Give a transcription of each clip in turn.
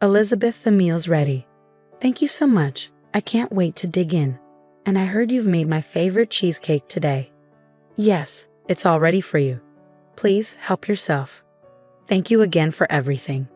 Elizabeth, the meal's ready. Thank you so much. I can't wait to dig in. And I heard you've made my favorite cheesecake today. Yes, it's all ready for you. Please help yourself. Thank you again for everything.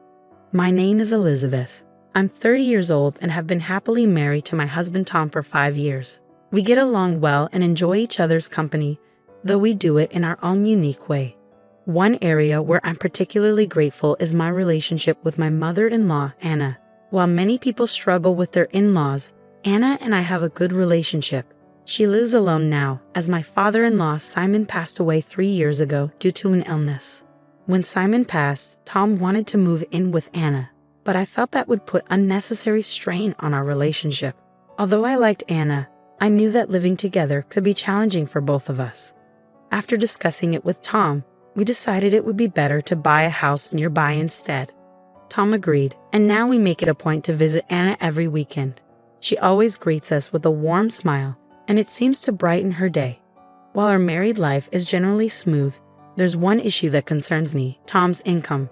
My name is Elizabeth. I'm 30 years old and have been happily married to my husband Tom for 5 years. We get along well and enjoy each other's company, though we do it in our own unique way. One area where I'm particularly grateful is my relationship with my mother-in-law, Anna. While many people struggle with their in-laws, Anna and I have a good relationship. She lives alone now, as my father-in-law Simon passed away 3 years ago due to an illness. When Simon passed, Tom wanted to move in with Anna, but I felt that would put unnecessary strain on our relationship. Although I liked Anna, I knew that living together could be challenging for both of us. After discussing it with Tom, we decided it would be better to buy a house nearby instead. Tom agreed, and now we make it a point to visit Anna every weekend. She always greets us with a warm smile, and it seems to brighten her day. While our married life is generally smooth, there's one issue that concerns me: Tom's income.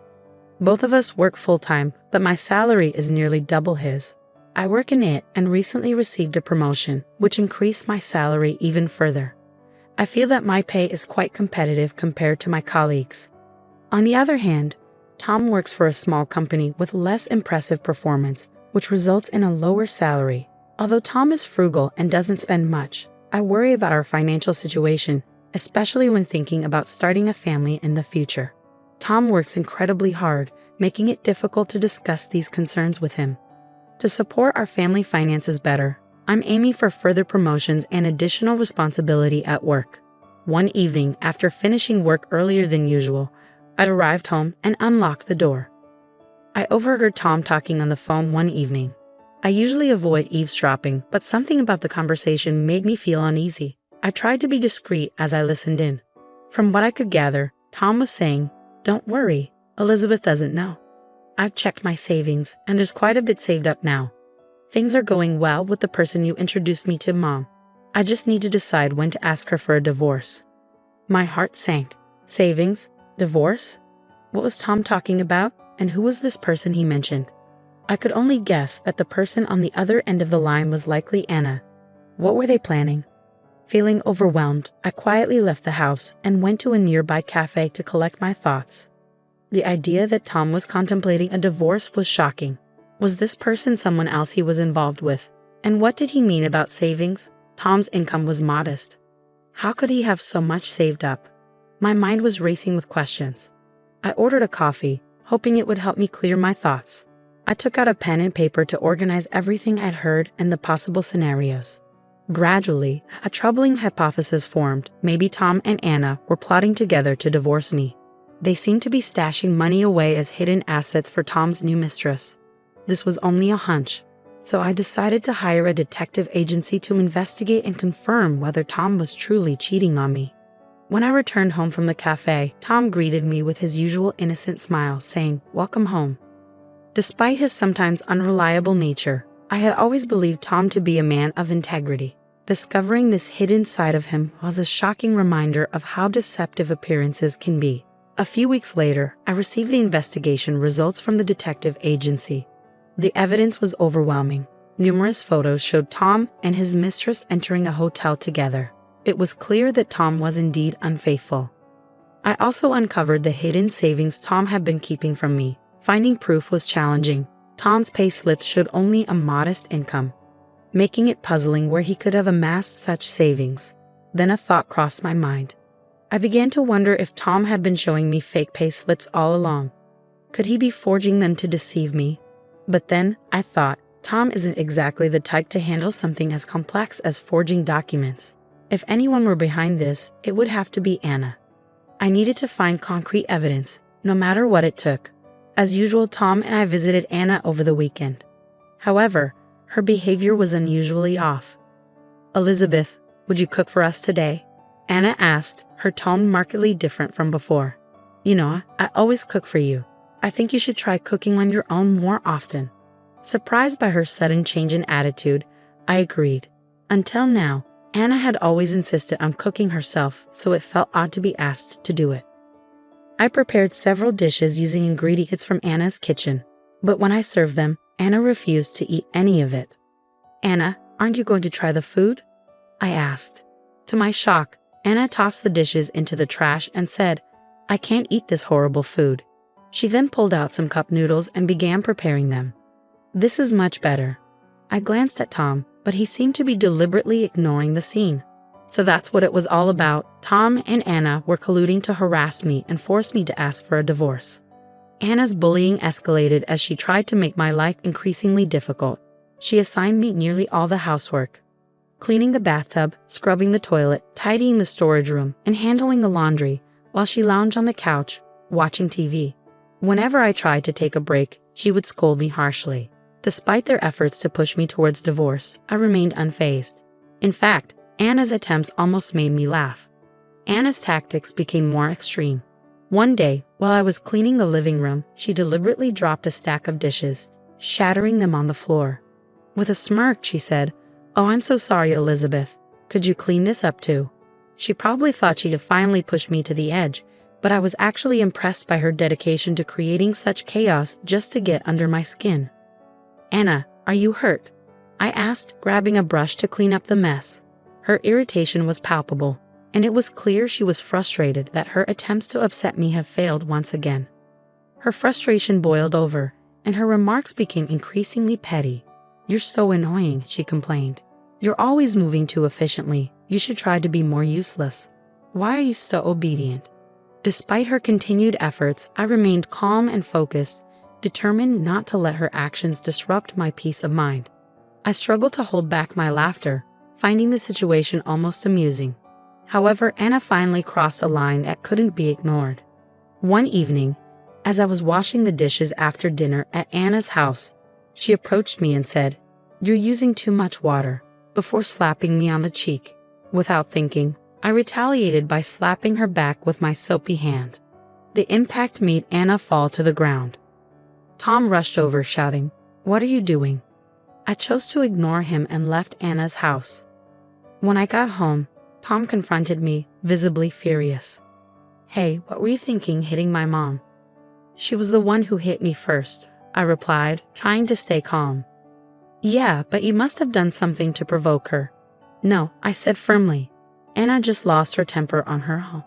Both of us work full-time, but my salary is nearly double his. I work in it and recently received a promotion, which increased my salary even further. I feel that my pay is quite competitive compared to my colleagues. On the other hand, Tom works for a small company with less impressive performance, which results in a lower salary. Although Tom is frugal and doesn't spend much, I worry about our financial situation, especially when thinking about starting a family in the future. Tom works incredibly hard, making it difficult to discuss these concerns with him. To support our family finances better, I'm aiming for further promotions and additional responsibility at work. One evening, after finishing work earlier than usual, I arrived home and unlocked the door. I overheard Tom talking on the phone one evening. I usually avoid eavesdropping, but something about the conversation made me feel uneasy. I tried to be discreet as I listened in. From what I could gather, Tom was saying, "Don't worry, Elizabeth doesn't know. I've checked my savings, and there's quite a bit saved up now. Things are going well with the person you introduced me to, Mom. I just need to decide when to ask her for a divorce." My heart sank. Savings? Divorce? What was Tom talking about, and who was this person he mentioned? I could only guess that the person on the other end of the line was likely Anna. What were they planning? Feeling overwhelmed, I quietly left the house and went to a nearby cafe to collect my thoughts. The idea that Tom was contemplating a divorce was shocking. Was this person someone else he was involved with? And what did he mean about savings? Tom's income was modest. How could he have so much saved up? My mind was racing with questions. I ordered a coffee, hoping it would help me clear my thoughts. I took out a pen and paper to organize everything I'd heard and the possible scenarios. Gradually, a troubling hypothesis formed. Maybe Tom and Anna were plotting together to divorce me. They seemed to be stashing money away as hidden assets for Tom's new mistress. This was only a hunch, so I decided to hire a detective agency to investigate and confirm whether Tom was truly cheating on me. When I returned home from the cafe, Tom greeted me with his usual innocent smile, saying, "Welcome home." Despite his sometimes unreliable nature, I had always believed Tom to be a man of integrity. Discovering this hidden side of him was a shocking reminder of how deceptive appearances can be. A few weeks later, I received the investigation results from the detective agency. The evidence was overwhelming. Numerous photos showed Tom and his mistress entering a hotel together. It was clear that Tom was indeed unfaithful. I also uncovered the hidden savings Tom had been keeping from me. Finding proof was challenging. Tom's pay slips showed only a modest income, making it puzzling where he could have amassed such savings. Then a thought crossed my mind. I began to wonder if Tom had been showing me fake pay slips all along. Could he be forging them to deceive me? But then I thought, Tom isn't exactly the type to handle something as complex as forging documents. If anyone were behind this, it would have to be Anna. I needed to find concrete evidence, no matter what it took. As usual, Tom and I visited Anna over the weekend. However, her behavior was unusually off. "Elizabeth, would you cook for us today?" Anna asked, her tone markedly different from before. "You know, I always cook for you. I think you should try cooking on your own more often." Surprised by her sudden change in attitude, I agreed. Until now, Anna had always insisted on cooking herself, so it felt odd to be asked to do it. I prepared several dishes using ingredients from Anna's kitchen. But when I served them, Anna refused to eat any of it. "Anna, aren't you going to try the food?" I asked. To my shock, Anna tossed the dishes into the trash and said, "I can't eat this horrible food." She then pulled out some cup noodles and began preparing them. "This is much better." I glanced at Tom, but he seemed to be deliberately ignoring the scene. So that's what it was all about. Tom and Anna were colluding to harass me and force me to ask for a divorce. Anna's bullying escalated as she tried to make my life increasingly difficult. She assigned me nearly all the housework: cleaning the bathtub, scrubbing the toilet, tidying the storage room, and handling the laundry, while she lounged on the couch, watching TV. Whenever I tried to take a break, she would scold me harshly. Despite their efforts to push me towards divorce, I remained unfazed. In fact, Anna's attempts almost made me laugh. Anna's tactics became more extreme. One day, while I was cleaning the living room, she deliberately dropped a stack of dishes, shattering them on the floor. With a smirk, she said, "Oh, I'm so sorry, Elizabeth. Could you clean this up too?" She probably thought she had finally pushed me to the edge, but I was actually impressed by her dedication to creating such chaos just to get under my skin. "Anna, are you hurt?" I asked, grabbing a brush to clean up the mess. Her irritation was palpable, and it was clear she was frustrated that her attempts to upset me had failed once again. Her frustration boiled over, and her remarks became increasingly petty. "You're so annoying," she complained. "You're always moving too efficiently. You should try to be more useless. Why are you so obedient?" Despite her continued efforts, I remained calm and focused, determined not to let her actions disrupt my peace of mind. I struggled to hold back my laughter, finding the situation almost amusing. However, Anna finally crossed a line that couldn't be ignored. One evening, as I was washing the dishes after dinner at Anna's house, she approached me and said, "You're using too much water," before slapping me on the cheek. Without thinking, I retaliated by slapping her back with my soapy hand. The impact made Anna fall to the ground. Tom rushed over, shouting, "What are you doing?" I chose to ignore him and left Anna's house. When I got home, Tom confronted me, visibly furious. "Hey, what were you thinking hitting my mom?" "She was the one who hit me first," I replied, trying to stay calm. "Yeah, but you must have done something to provoke her." "No," I said firmly. "Anna just lost her temper on her own.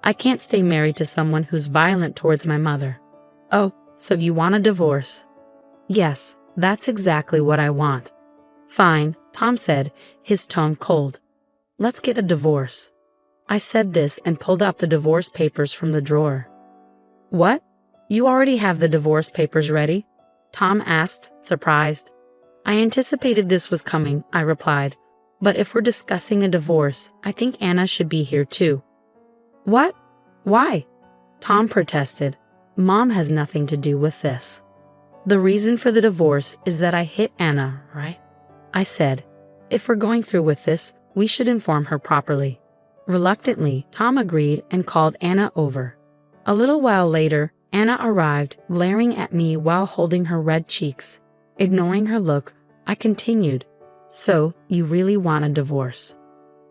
I can't stay married to someone who's violent towards my mother." "Oh, so you want a divorce?" "Yes, that's exactly what I want." "Fine," Tom said, his tone cold. "Let's get a divorce." I said this and pulled out the divorce papers from the drawer. "What? You already have the divorce papers ready?" Tom asked, surprised. "I anticipated this was coming," I replied. "But if we're discussing a divorce, I think Anna should be here too." "What? Why?" Tom protested. "Mom has nothing to do with this. The reason for the divorce is that I hit Anna, right?" I said. "If we're going through with this, we should inform her properly." Reluctantly, Tom agreed and called Anna over. A little while later, Anna arrived, glaring at me while holding her red cheeks. Ignoring her look, I continued, "So, you really want a divorce?"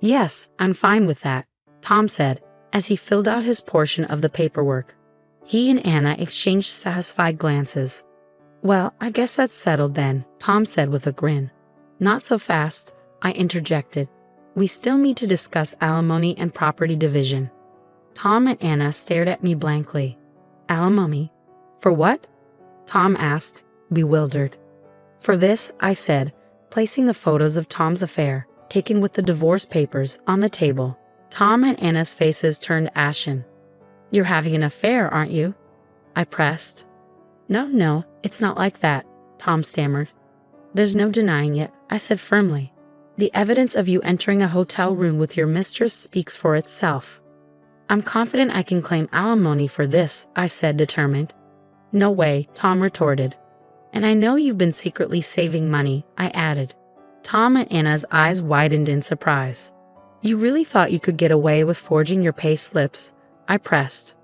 "Yes, I'm fine with that," Tom said, as he filled out his portion of the paperwork. He and Anna exchanged satisfied glances. "Well, I guess that's settled then," Tom said with a grin. "Not so fast," I interjected. "We still need to discuss alimony and property division." Tom and Anna stared at me blankly. "Alimony? For what?" Tom asked, bewildered. "For this," I said, placing the photos of Tom's affair, taken with the divorce papers, on the table. Tom and Anna's faces turned ashen. "You're having an affair, aren't you?" I pressed. No, it's not like that," Tom stammered. "There's no denying it," I said firmly. "The evidence of you entering a hotel room with your mistress speaks for itself." "I'm confident I can claim alimony for this," I said, determined. "No way," Tom retorted. "And I know you've been secretly saving money," I added. Tom and Anna's eyes widened in surprise. "You really thought you could get away with forging your pay slips?" I pressed.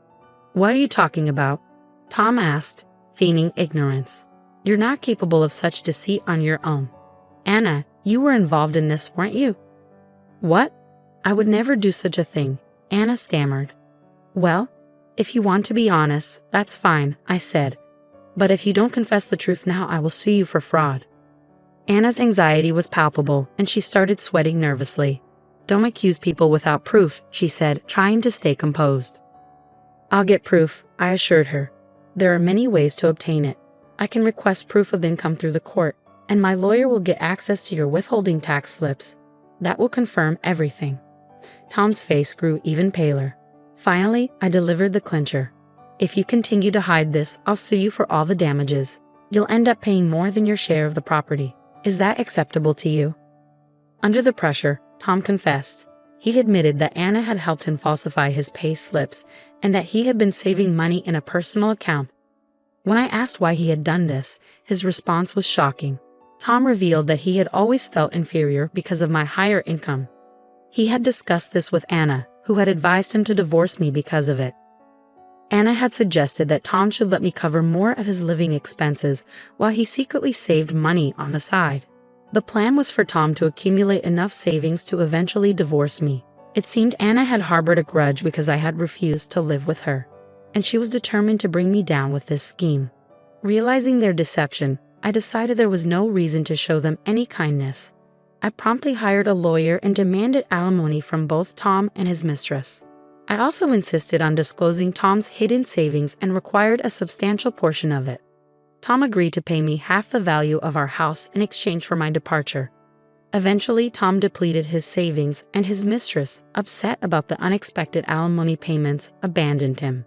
"What are you talking about?" Tom asked, feigning ignorance. "You're not capable of such deceit on your own. Anna, you were involved in this, weren't you?" "What? I would never do such a thing," Anna stammered. "Well, if you want to be honest, that's fine," I said. But if you don't confess the truth now, I will sue you for fraud." Anna's anxiety was palpable, and she started sweating nervously. "Don't accuse people without proof," she said, trying to stay composed. "I'll get proof," I assured her. "There are many ways to obtain it. I can request proof of income through the court, and my lawyer will get access to your withholding tax slips. That will confirm everything." Tom's face grew even paler. Finally, I delivered the clincher. "If you continue to hide this, I'll sue you for all the damages. You'll end up paying more than your share of the property. Is that acceptable to you?" Under the pressure, Tom confessed. He admitted that Anna had helped him falsify his pay slips and that he had been saving money in a personal account. When I asked why he had done this, his response was shocking. Tom revealed that he had always felt inferior because of my higher income. He had discussed this with Anna, who had advised him to divorce me because of it. Anna had suggested that Tom should let me cover more of his living expenses while he secretly saved money on the side. The plan was for Tom to accumulate enough savings to eventually divorce me. It seemed Anna had harbored a grudge because I had refused to live with her, and she was determined to bring me down with this scheme. Realizing their deception, I decided there was no reason to show them any kindness. I promptly hired a lawyer and demanded alimony from both Tom and his mistress. I also insisted on disclosing Tom's hidden savings and required a substantial portion of it. Tom agreed to pay me half the value of our house in exchange for my departure. Eventually, Tom depleted his savings, and his mistress, upset about the unexpected alimony payments, abandoned him.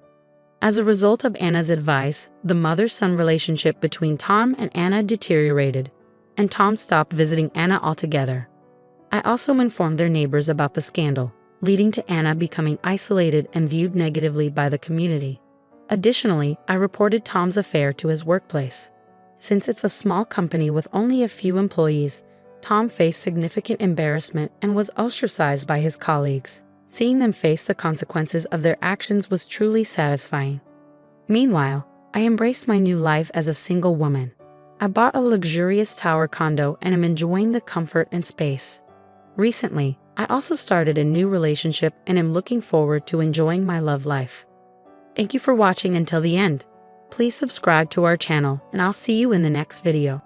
As a result of Anna's advice, the mother-son relationship between Tom and Anna deteriorated, and Tom stopped visiting Anna altogether. I also informed their neighbors about the scandal, leading to Anna becoming isolated and viewed negatively by the community. Additionally, I reported Tom's affair to his workplace. Since it's a small company with only a few employees, Tom faced significant embarrassment and was ostracized by his colleagues. Seeing them face the consequences of their actions was truly satisfying. Meanwhile, I embraced my new life as a single woman. I bought a luxurious tower condo and am enjoying the comfort and space. Recently, I also started a new relationship and am looking forward to enjoying my love life. Thank you for watching until the end. Please subscribe to our channel, and I'll see you in the next video.